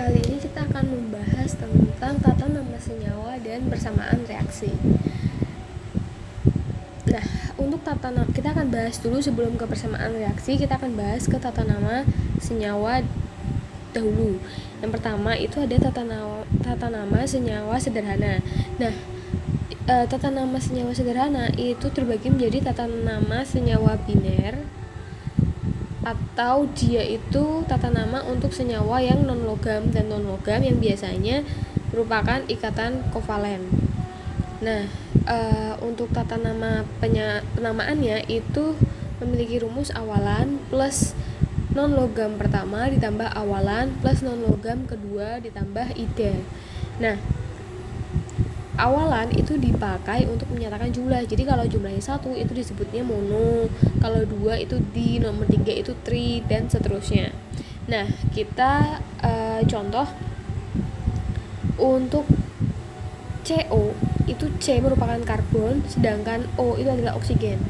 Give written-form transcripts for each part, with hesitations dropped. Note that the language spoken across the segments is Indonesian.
Kali ini kita akan membahas tentang tata nama senyawa dan persamaan reaksi. Nah, untuk tata nama kita akan bahas dulu sebelum ke persamaan reaksi, kita akan bahas ke tata nama senyawa dahulu. Yang pertama itu ada tata nama senyawa sederhana. Nah, tata nama senyawa sederhana itu terbagi menjadi tata nama senyawa biner, atau dia itu tata nama untuk senyawa yang non-logam dan non-logam yang biasanya merupakan ikatan kovalen. Nah, untuk tata nama penamaannya itu memiliki rumus awalan plus non-logam pertama ditambah awalan plus non-logam kedua ditambah ida. Nah, awalan itu dipakai untuk menyatakan jumlah. Jadi kalau jumlahnya 1 itu disebutnya mono, kalau 2 itu di, nomor 3 itu tri, dan seterusnya. Nah, kita contoh untuk CO itu C merupakan karbon, sedangkan O itu adalah oksigen.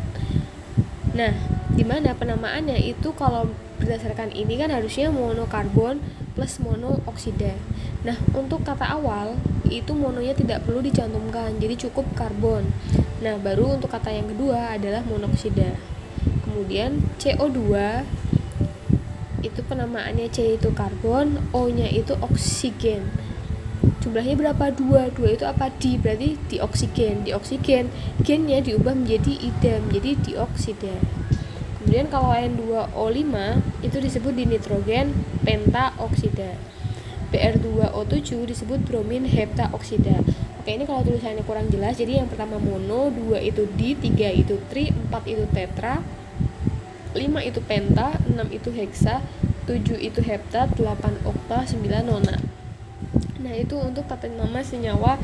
Nah, dimana penamaannya itu kalau berdasarkan ini kan harusnya monokarbon plus monooksida. Nah, untuk kata awal itu mononya tidak perlu dicantumkan, jadi cukup karbon. Nah, baru untuk kata yang kedua adalah monoksida. Kemudian CO2 itu penamaannya C itu karbon, O nya itu oksigen. Jumlahnya berapa? 2 itu apa? Di, berarti dioksigen. Dioksigen gennya diubah menjadi ida, menjadi dioksida. Kemudian kalau N2O5 itu disebut dinitrogen pentaoksida. Br2O7 disebut bromin heptaoksida. Oke, ini kalau tulisannya kurang jelas, jadi yang pertama mono, 2 itu di, 3 itu tri, 4 itu tetra, 5 itu penta, 6 itu heksa, 7 itu hepta, 8 okta, 9 nona. Nah, itu untuk tata nama senyawa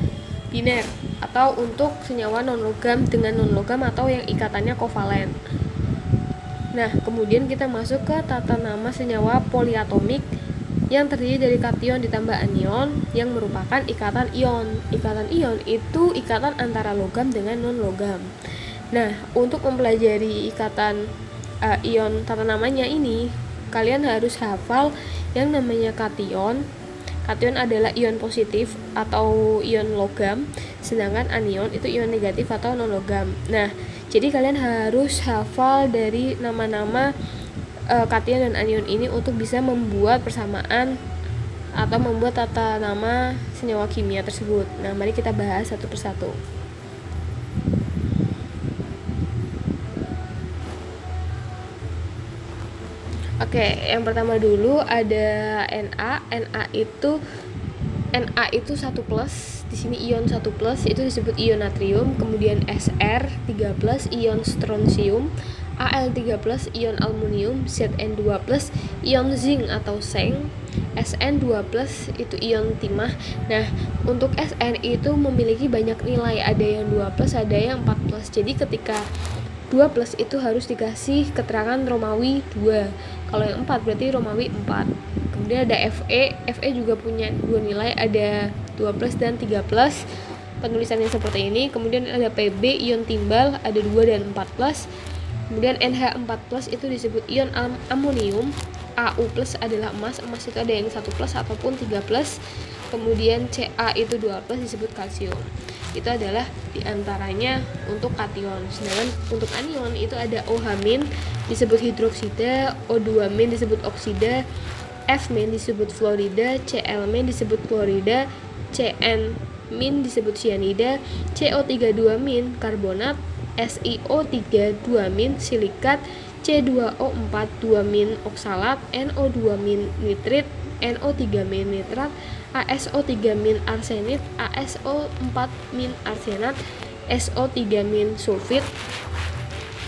biner atau untuk senyawa non-logam dengan non-logam atau yang ikatannya kovalen. Nah, kemudian kita masuk ke tata nama senyawa poliatomik yang terdiri dari kation ditambah anion yang merupakan ikatan ion. Ikatan ion itu ikatan antara logam dengan non-logam. Nah, untuk mempelajari ikatan ion tata namanya ini, kalian harus hafal yang namanya kation. Kation adalah ion positif atau ion logam, sedangkan anion itu ion negatif atau non-logam. Nah, jadi kalian harus hafal dari nama-nama kation dan anion ini untuk bisa membuat persamaan atau membuat tata nama senyawa kimia tersebut. Nah, mari kita bahas satu persatu. Oke, yang pertama dulu ada Na. Na itu 1 plus. Di sini ion 1 plus itu disebut ion natrium. Kemudian Sr 3 plus ion strontium. Al3 plus ion aluminium. Zn2 plus ion zinc atau seng. Sn2 plus itu ion timah. Nah, untuk Sn itu memiliki banyak nilai, ada yang 2 plus, ada yang 4 plus. Jadi ketika 2 plus itu harus dikasih keterangan Romawi 2. Kalau yang 4 berarti Romawi 4. Kemudian ada Fe juga punya 2 nilai, ada 2 plus dan 3 plus. Penulisannya seperti ini. Kemudian ada Pb ion timbal, ada 2 dan 4 plus. Kemudian NH4 plus itu disebut ion amonium. Au plus adalah emas itu ada yang 1 plus ataupun 3 plus. Kemudian Ca itu 2 plus disebut kalsium. Itu adalah diantaranya untuk kation. Sedangkan untuk anion itu ada OH- disebut hidroksida, O2- disebut oksida, F- disebut fluorida, Cl- disebut klorida, Cn- disebut cyanida, CO32- karbonat, SiO32- silikat, C2O4 2- oksalat, NO2- nitrit, NO3- nitrat, ASO3- arsenit, ASO4- arsenat, SO3- sulfit,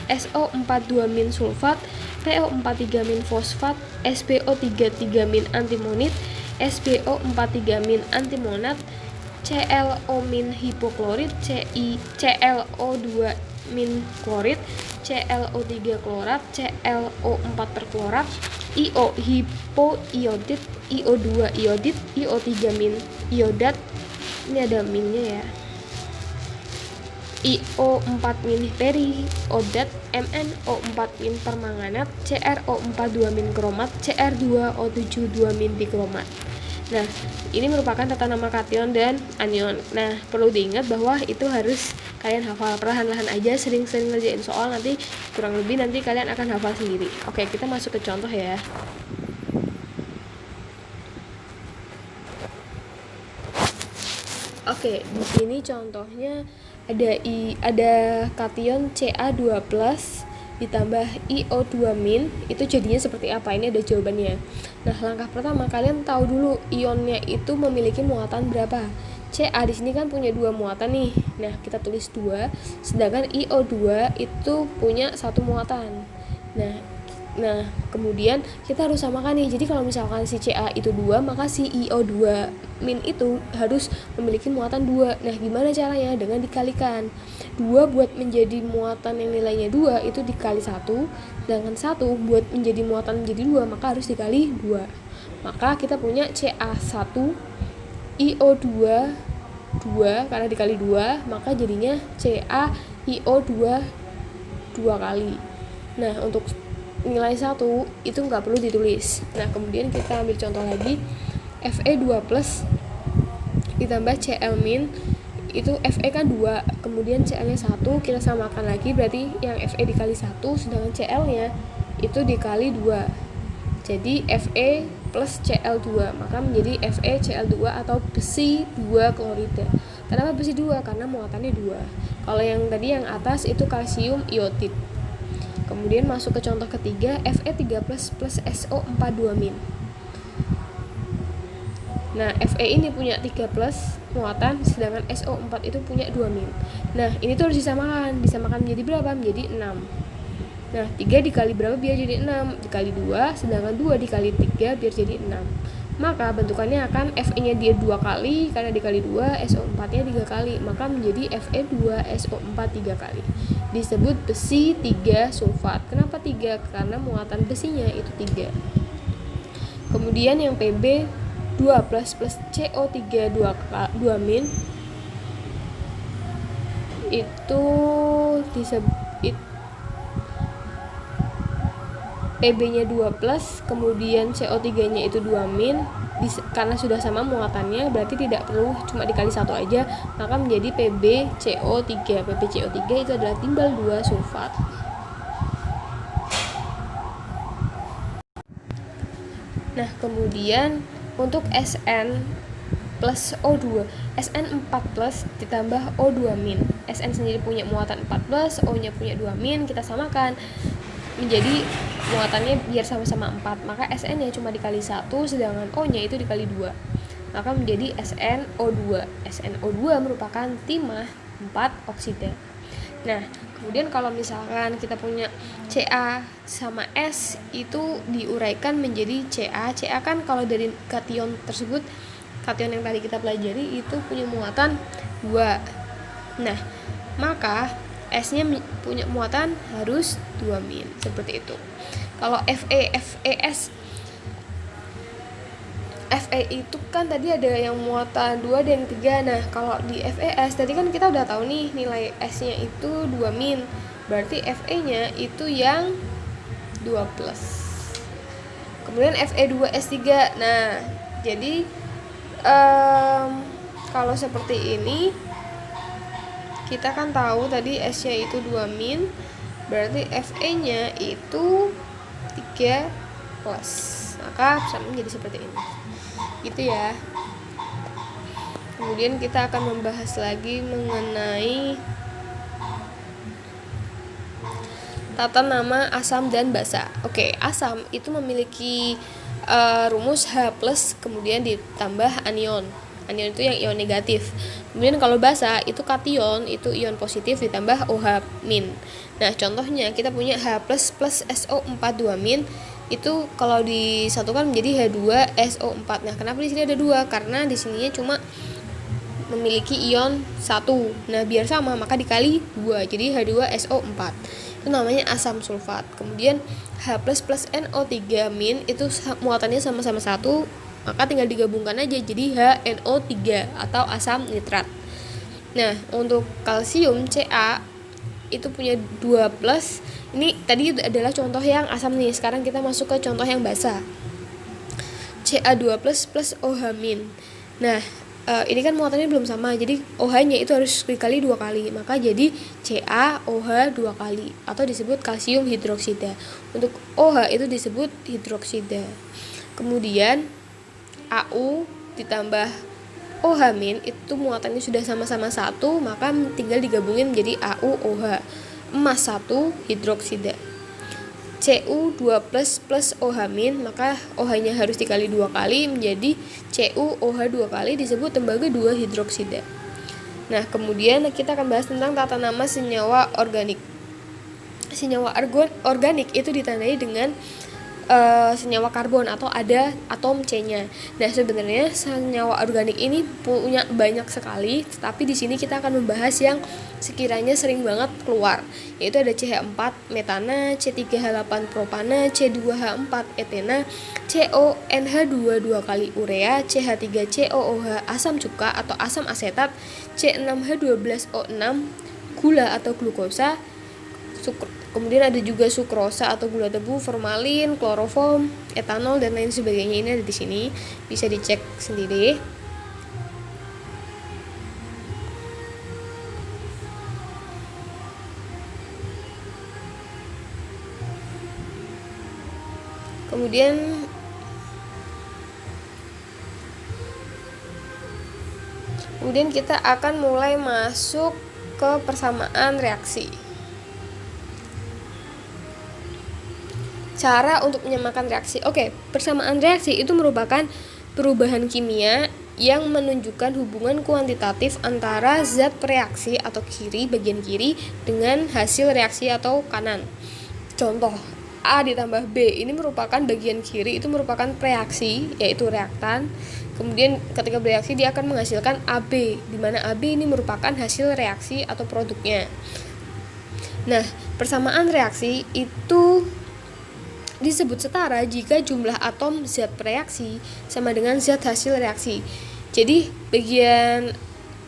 SO42- sulfat, PO43- fosfat, SPO33- antimonit, SPO43- antimonat, ClO- hipoklorit, ClO2- klorit, ClO3 klorat, ClO4 perklorat, IO hipoiodit, IO2 iodit, IO3- iodat. Ini ada minnya ya. IO4- periodat, MnO4- permanganat, CrO4 2- kromat, Cr2O7 2- dikromat. Nah, ini merupakan tata nama kation dan anion. Nah, perlu diingat bahwa itu harus kalian hafal perlahan-lahan aja, sering-sering ngerjain soal, nanti kurang lebih nanti kalian akan hafal sendiri. Oke, kita masuk ke contoh ya. Oke, di sini contohnya ada kation Ca2+ ditambah IO2- itu jadinya seperti apa? Ini ada jawabannya. Nah, langkah pertama kalian tahu dulu ionnya itu memiliki muatan berapa. Ca di sini kan punya 2 muatan nih. Nah, kita tulis 2, sedangkan IO2 itu punya 1 muatan. Nah, kemudian kita harus samakan nih. Jadi kalau misalkan si Ca itu 2, maka si IO2- itu harus memiliki muatan 2. Nah, gimana caranya? Dengan dikalikan. 2 buat menjadi muatan yang nilainya 2 itu dikali 1, sedangkan 1 buat menjadi muatan menjadi 2 maka harus dikali 2. Maka kita punya Ca1 IO2 2 karena dikali 2, maka jadinya CaIO2 2 kali. Nah, untuk nilai 1 itu nggak perlu ditulis. Nah, kemudian kita ambil contoh lagi, Fe2+ ditambah Cl- itu Fe kan 2, kemudian Cl nya 1, kita samakan lagi, berarti yang Fe dikali 1, sedangkan Cl nya itu dikali 2, jadi Fe plus Cl2, maka menjadi FeCl2 atau besi 2 klorida. Kenapa besi 2? Karena muatannya 2. Kalau yang tadi yang atas itu kalsium iodid. Kemudian masuk ke contoh ketiga, Fe3+ plus SO42-. Nah, Fe ini punya 3+ muatan, sedangkan SO4 itu punya 2-. Nah, ini tuh harus disamakan menjadi berapa? Menjadi 6. Nah, 3 dikali berapa biar jadi 6? Dikali 2, sedangkan 2 dikali 3 biar jadi 6. Maka bentukannya akan Fe-nya dia 2 kali, karena dikali 2, SO4-nya 3 kali, maka menjadi Fe2SO4 3 kali. Disebut besi 3 sulfat. Kenapa 3? Karena muatan besinya itu 3. Kemudian yang Pb 2+ plus CO3 2- itu disebut Pb-nya 2+, kemudian CO3-nya itu 2-. Karena sudah sama muatannya, berarti tidak perlu cuma dikali 1 aja, maka menjadi PbCO3. PbCO3 itu adalah timbal 2 sulfat. Nah, kemudian untuk Sn plus O2, Sn4+ ditambah O2-. Sn sendiri punya muatan 4+, O-nya punya 2-, kita samakan menjadi muatannya biar sama-sama 4, maka Sn-nya cuma dikali 1, sedangkan O-nya itu dikali 2, maka menjadi SnO2. SnO2 merupakan timah 4 oksida. Nah, kemudian kalau misalkan kita punya Ca sama S, itu diuraikan menjadi Ca. Ca kan kalau dari kation tersebut, kation yang tadi kita pelajari itu punya muatan 2. Nah, maka S-nya punya muatan harus 2-, seperti itu. Kalau Fe, Fes, Fe itu kan tadi ada yang muatan 2 dan 3. Nah, kalau di Fes tadi kan kita udah tahu nih nilai S-nya itu 2-, berarti Fe-nya itu yang 2+. Kemudian Fe2S3. Nah, jadi kalau seperti ini kita kan tahu tadi S-nya itu 2-, berarti Fe-nya itu 3+, maka sama menjadi seperti ini, gitu ya. Kemudian kita akan membahas lagi mengenai tata nama asam dan basa. Oke, asam itu memiliki rumus H+, kemudian ditambah anion. Anion itu yang ion negatif. Kemudian kalau basa itu kation, itu ion positif ditambah OH-. Nah, contohnya kita punya H+ plus SO4 2-, itu kalau disatukan menjadi H2SO4. Nah, kenapa di sini ada 2? Karena di sininya cuma memiliki ion 1. Nah, biar sama maka dikali 2, jadi H2SO4. Itu namanya asam sulfat. Kemudian H+ plus NO3- itu muatannya sama-sama 1, maka tinggal digabungkan aja jadi HNO3 atau asam nitrat. Nah, untuk kalsium Ca itu punya 2+. Ini tadi adalah contoh yang asam nih. Sekarang kita masuk ke contoh yang basa. Ca2 plus OH min. Nah, ini kan muatannya belum sama, jadi OH-nya itu harus dikali 2 kali, maka jadi CaOH 2 kali atau disebut kalsium hidroksida. Untuk OH itu disebut hidroksida. Kemudian AU ditambah OH min itu muatannya sudah sama-sama 1, maka tinggal digabungin menjadi AuOH emas 1 hidroksida. Cu2 plus OH min, maka OH-nya harus dikali 2 kali menjadi CuOH 2 kali disebut tembaga 2 hidroksida. Nah, kemudian kita akan bahas tentang tata nama senyawa organik. Senyawa organik itu ditandai dengan senyawa karbon atau ada atom C-nya. Nah, sebenarnya senyawa organik ini punya banyak sekali, tapi di sini kita akan membahas yang sekiranya sering banget keluar, yaitu ada CH4 metana, C3H8 propana, C2H4 etena, CONH2 2 kali urea, CH3COOH asam cuka atau asam asetat, C6H12O6 gula atau glukosa, kemudian ada juga sukrosa atau gula tebu, formalin, kloroform, etanol dan lain sebagainya. Ini ada di sini, bisa dicek sendiri. Kemudian kita akan mulai masuk ke persamaan reaksi. Cara untuk menyamakan reaksi. Persamaan reaksi itu merupakan perubahan kimia yang menunjukkan hubungan kuantitatif antara zat reaksi atau bagian kiri dengan hasil reaksi atau kanan. Contoh, A ditambah B ini merupakan bagian kiri, itu merupakan reaksi, yaitu reaktan. Kemudian ketika bereaksi dia akan menghasilkan AB, di mana AB ini merupakan hasil reaksi atau produknya. Nah, persamaan reaksi itu disebut setara jika jumlah atom zat reaksi sama dengan zat hasil reaksi. Jadi bagian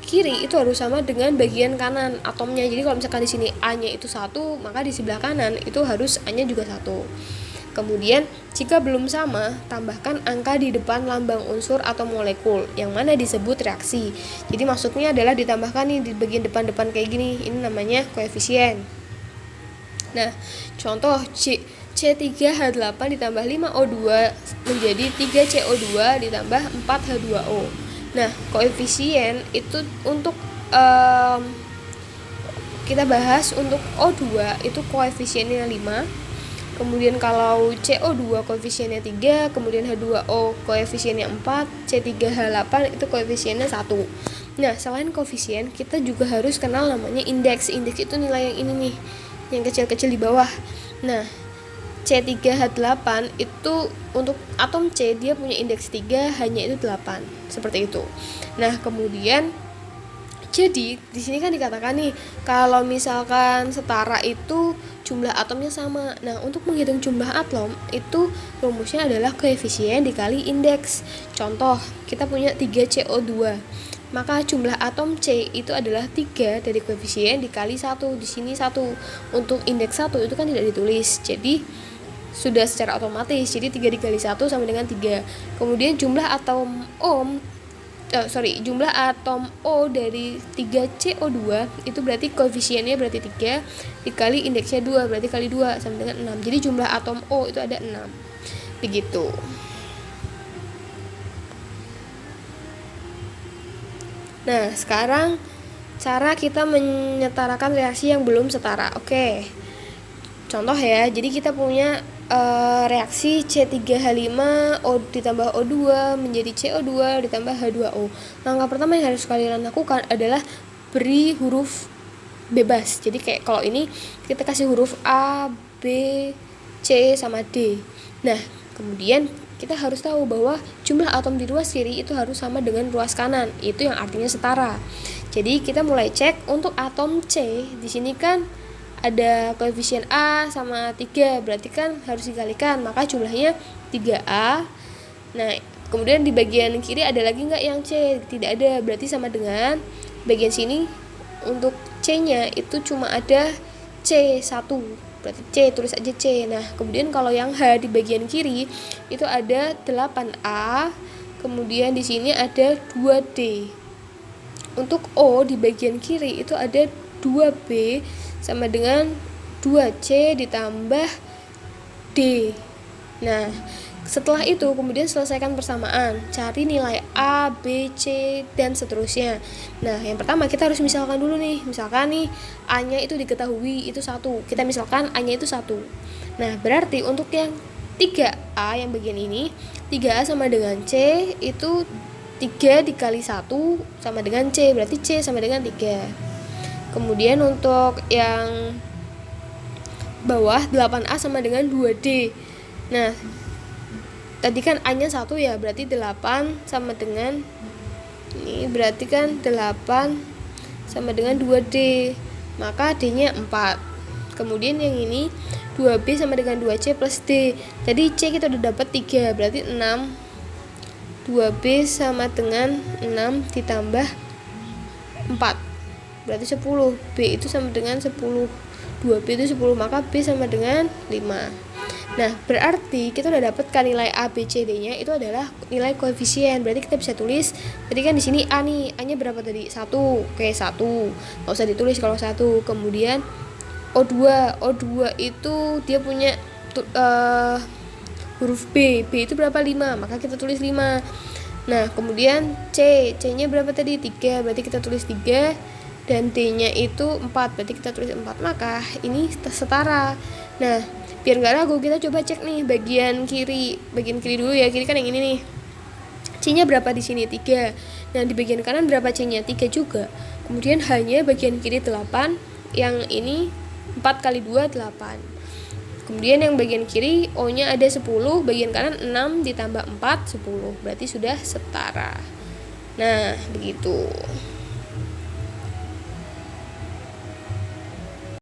kiri itu harus sama dengan bagian kanan atomnya. Jadi kalau misalkan di sini A-nya itu 1, maka di sebelah kanan itu harus A-nya juga 1. Kemudian jika belum sama, tambahkan angka di depan lambang unsur atau molekul yang mana disebut reaksi. Jadi maksudnya adalah ditambahkan nih di bagian depan-depan kayak gini. Ini namanya koefisien. Nah, contoh C3H8 ditambah 5O2 menjadi 3CO2 ditambah 4H2O. Nah, koefisien itu untuk kita bahas untuk O2 itu koefisiennya 5. Kemudian kalau CO2 koefisiennya 3, kemudian H2O koefisiennya 4, C3H8 itu koefisiennya 1. Nah, selain koefisien, kita juga harus kenal namanya indeks. Indeks itu nilai yang ini nih, yang kecil-kecil di bawah. Nah, C3H8 itu untuk atom C dia punya indeks 3, hanya itu 8. Seperti itu. Nah, kemudian jadi di sini kan dikatakan nih kalau misalkan setara itu jumlah atomnya sama. Nah, untuk menghitung jumlah atom itu rumusnya adalah koefisien dikali indeks. Contoh, kita punya 3CO2. Maka jumlah atom C itu adalah 3 dari koefisien dikali 1. Di sini 1. Untuk indeks 1 itu kan tidak ditulis. Jadi sudah secara otomatis. Jadi 3 dikali 1 sama dengan 3. Kemudian jumlah atom O dari 3CO2 itu berarti koefisiennya berarti 3 dikali indeksnya 2 berarti kali 2 sama dengan 6. Jadi jumlah atom O itu ada 6. Begitu. Nah, sekarang cara kita menyetarakan reaksi yang belum setara. Oke. Contoh ya, jadi kita punya reaksi C3H5 O ditambah O2 menjadi CO2 ditambah H2O. Langkah pertama yang harus kalian lakukan adalah beri huruf bebas. Jadi kayak kalau ini kita kasih huruf A, B, C sama D. Nah, kemudian kita harus tahu bahwa jumlah atom di ruas kiri itu harus sama dengan ruas kanan. Itu yang artinya setara. Jadi kita mulai cek untuk atom C. Di sini kan ada koefisien A sama 3, berarti kan harus dikalikan, maka jumlahnya 3A. Nah, kemudian di bagian kiri ada lagi nggak yang C? Tidak ada, berarti sama dengan bagian sini untuk C-nya itu cuma ada C1. berarti C, tulis aja C. Nah, kemudian kalau yang H di bagian kiri itu ada 8A, kemudian di sini ada 2D. Untuk O di bagian kiri itu ada 2B sama dengan 2C ditambah D. Nah, setelah itu kemudian selesaikan persamaan, cari nilai A, B, C, dan seterusnya. Nah, yang pertama kita harus misalkan dulu nih. Misalkan nih A-nya itu diketahui itu 1. Kita misalkan A-nya itu 1. Nah, berarti untuk yang 3A yang bagian ini, 3A sama dengan C itu 3 dikali 1 sama dengan C, berarti C sama dengan 3. Kemudian untuk yang bawah 8A sama dengan 2D. Nah, tadi kan A-nya 1 ya, berarti 8 sama dengan ini berarti kan 8 sama dengan 2D. Maka D-nya 4. Kemudian yang ini 2B sama dengan 2C plus D. Tadi C kita udah dapat 3, berarti 6. 2B sama dengan 6 ditambah 4. Berarti 10. B itu sama dengan 10. 2B itu 10, maka B sama dengan 5. Nah, berarti kita udah dapat kan nilai A, B, C, D-nya itu adalah nilai koefisien. Berarti kita bisa tulis, tadi kan di sini A nih, A-nya berapa tadi? 1. Oke, 1. Enggak usah ditulis kalau 1. Kemudian O2 itu dia punya huruf B itu berapa? 5, maka kita tulis 5. Nah, kemudian C-nya berapa tadi? 3, berarti kita tulis 3. Dan D-nya itu 4, berarti kita tulis 4. Maka ini setara. Nah, biar nggak ragu kita coba cek nih bagian kiri dulu ya. Kiri kan yang ini nih, C-nya berapa di sini? 3. Nah, di bagian kanan berapa C-nya? 3 juga. Kemudian hanya bagian kiri 8, yang ini 4 kali 2 8. Kemudian yang bagian kiri O-nya ada 10, bagian kanan 6 ditambah 4 10, berarti sudah setara. Nah, begitu.